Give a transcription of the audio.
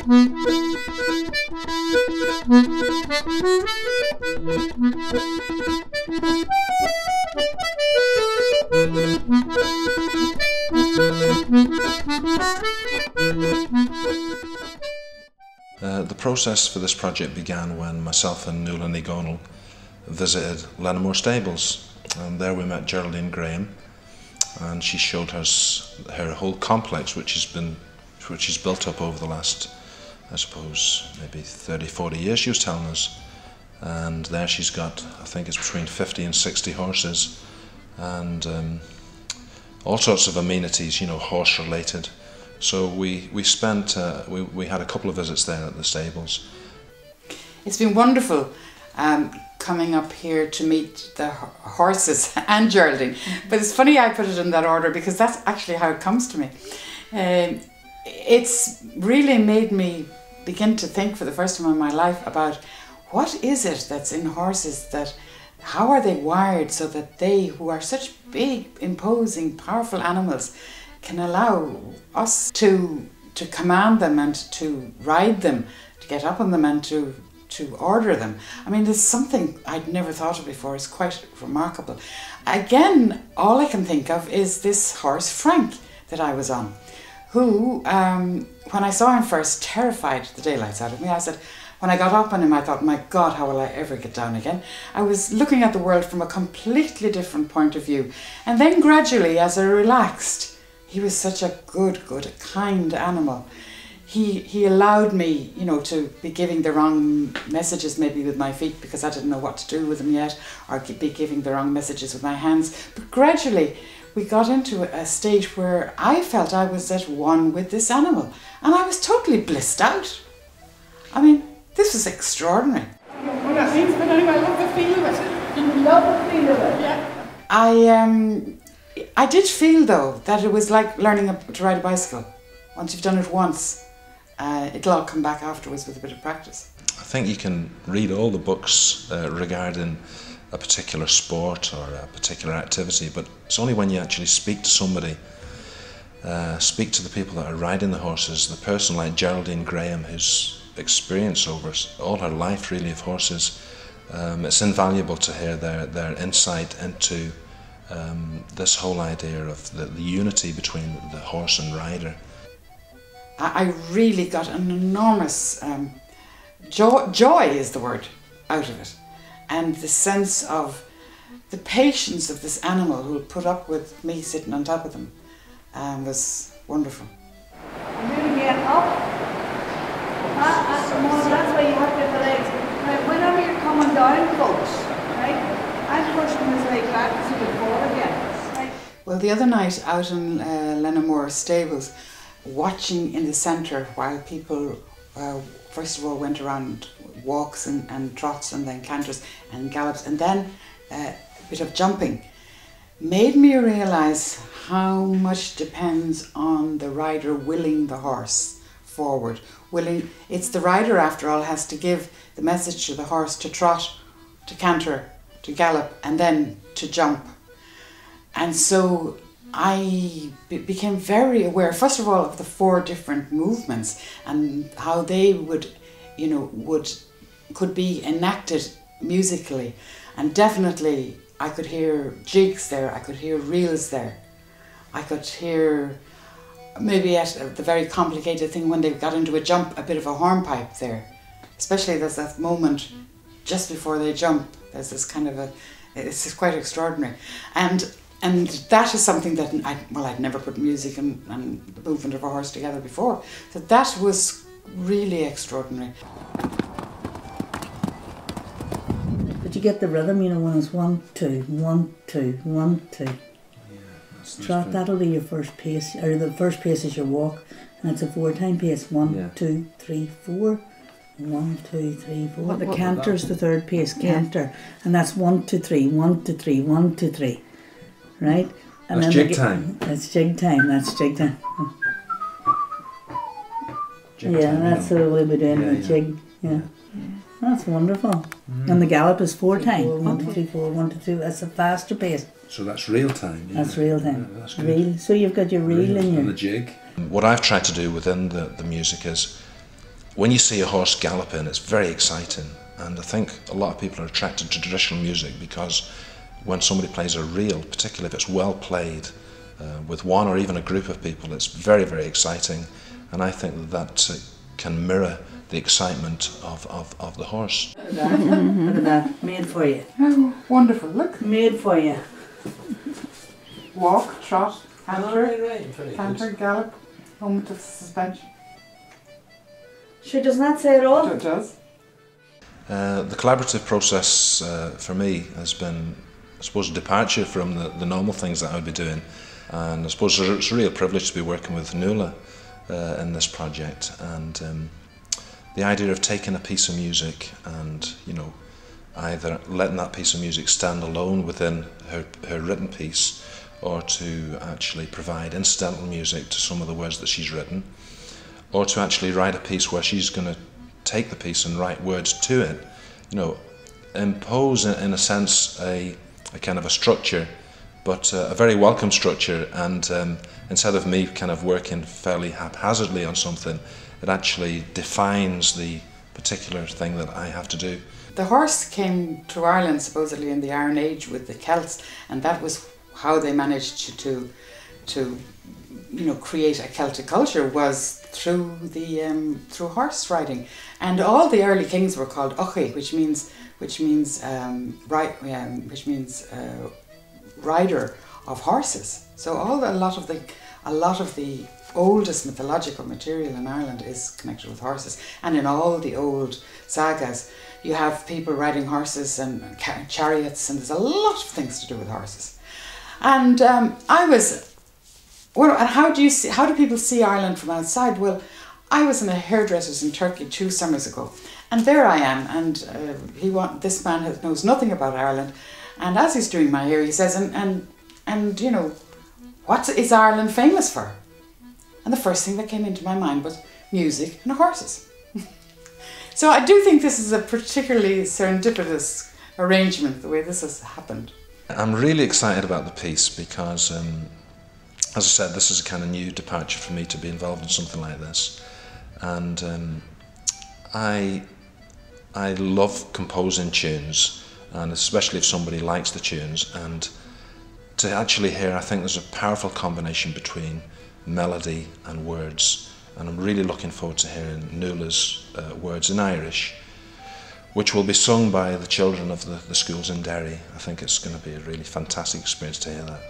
The process for this project began when myself and Nuala O'Neill visited Lenamore Stables, and there we met Geraldine Graham, and she showed us her whole complex, which is built up over the last, I suppose, maybe 30-40 years, she was telling us. And there she's got, I think it's between 50 and 60 horses, and all sorts of amenities, you know, horse related. So we had a couple of visits there at the stables. It's been wonderful coming up here to meet the horses and Geraldine. But it's funny I put it in that order because that's actually how it comes to me. It's really made me begin to think for the first time in my life about what is it that's in horses, that how are they wired so that they, who are such big, imposing, powerful animals, can allow us to command them and to ride them, to get up on them and to order them. I mean, there's something I'd never thought of before. It's quite remarkable. Again, all I can think of is this horse, Frank, that I was on, who, when I saw him first, terrified the daylights out of me. I said, when I got up on him, I thought, my God, how will I ever get down again? I was looking at the world from a completely different point of view. And then gradually, as I relaxed, he was such a good, kind animal. He allowed me, you know, to be giving the wrong messages maybe with my feet because I didn't know what to do with them yet, or be giving the wrong messages with my hands. But gradually, we got into a stage where I felt I was at one with this animal, and I was totally blissed out. I mean, this was extraordinary. I don't know what that means, but anyway, I love the feel of it. You love the feel of it? Yeah. I did feel, though, that it was like learning to ride a bicycle. Once you've done it once, it'll all come back afterwards with a bit of practice. I think you can read all the books regarding a particular sport or a particular activity, but it's only when you actually speak to somebody, speak to the people that are riding the horses, the person like Geraldine Graham, who's experienced over all her life really of horses. It's invaluable to hear their insight into this whole idea of the unity between the horse and rider. I really got an enormous joy is the word out of it, and the sense of the patience of this animal who would put up with me sitting on top of them was wonderful. And do it again, up. That's why you have to get the legs. Now, whenever you're coming down, folks, right, I'm pushing this leg back so you forward again. Right. Well, the other night out in Lenamore Stables, watching in the centre while people first of all went around walks and trots and then canters and gallops and then a bit of jumping, made me realise how much depends on the rider willing the horse forward. It's the rider, after all, has to give the message to the horse to trot, to canter, to gallop, and then to jump. And so I became very aware, first of all, of the 4 different movements and how they could be enacted musically. And definitely I could hear jigs there, I could hear reels there, I could hear maybe at the very complicated thing when they got into a jump, a bit of a hornpipe there. Especially there's that moment just before they jump, there's this kind of it's just quite extraordinary. And that is something that I'd never put music and the movement of a horse together before. So that was really extraordinary. But you get the rhythm, you know, when it's 1, 2, 1, 2, 1, 2. Trot, that'll be your first pace, or the first pace is your walk, and it's a 4-time pace. 1, 2, 3, 4. 1, 2, 3, 4. Well, the canter's the 3rd pace, canter, and that's 1, 2, 3, 1, 2, 3, 1, 2, 3. Right? And that's jig time. That's jig time. That's jig time. That's the way we're doing the jig. Yeah. That's wonderful. And the gallop is 4 time. 1, 2, 3, 4, 1, 2, 3. That's a faster pace. So that's real time. Yeah. That's real time. Yeah, that's good. Reel. So you've got your reel in your... And the jig. What I've tried to do within the music is when you see a horse galloping, it's very exciting, and I think a lot of people are attracted to traditional music because when somebody plays a reel, particularly if it's well played with one or even a group of people, it's very, very exciting, and I think that can mirror the excitement of the horse. Look at that, made for you. Oh, wonderful, look. Made for you. Walk, trot, canter, Very canter, good. gallop, moment of suspension. Sure, doesn't that say it all? It does. The collaborative process for me has been, I suppose, a departure from the normal things that I would be doing, and I suppose it's a real privilege to be working with Nuala in this project, and the idea of taking a piece of music and, you know, either letting that piece of music stand alone within her written piece, or to actually provide incidental music to some of the words that she's written, or to actually write a piece where she's going to take the piece and write words to it, you know, impose in a sense a kind of a structure, but a very welcome structure, and instead of me kind of working fairly haphazardly on something, it actually defines the particular thing that I have to do. The horse came to Ireland supposedly in the Iron Age with the Celts, and that was how they managed to you know, create a Celtic culture, was through the through horse riding. And all the early kings were called Uchi, which means rider of horses. So a lot of the oldest mythological material in Ireland is connected with horses, and in all the old sagas you have people riding horses and chariots, and there's a lot of things to do with horses. And and how do people see Ireland from outside? Well, I was in a hairdresser's in Turkey 2 summers ago, and there I am, and this man knows nothing about Ireland, and as he's doing my hair, he says, and you know, what is Ireland famous for? And the first thing that came into my mind was music and horses. So I do think this is a particularly serendipitous arrangement, the way this has happened. I'm really excited about the piece because, as I said, this is a kind of new departure for me to be involved in something like this. And I love composing tunes, and especially if somebody likes the tunes, and to actually hear, I think there's a powerful combination between melody and words, and I'm really looking forward to hearing Nuala's words in Irish, which will be sung by the children of the schools in Derry. I think it's going to be a really fantastic experience to hear that.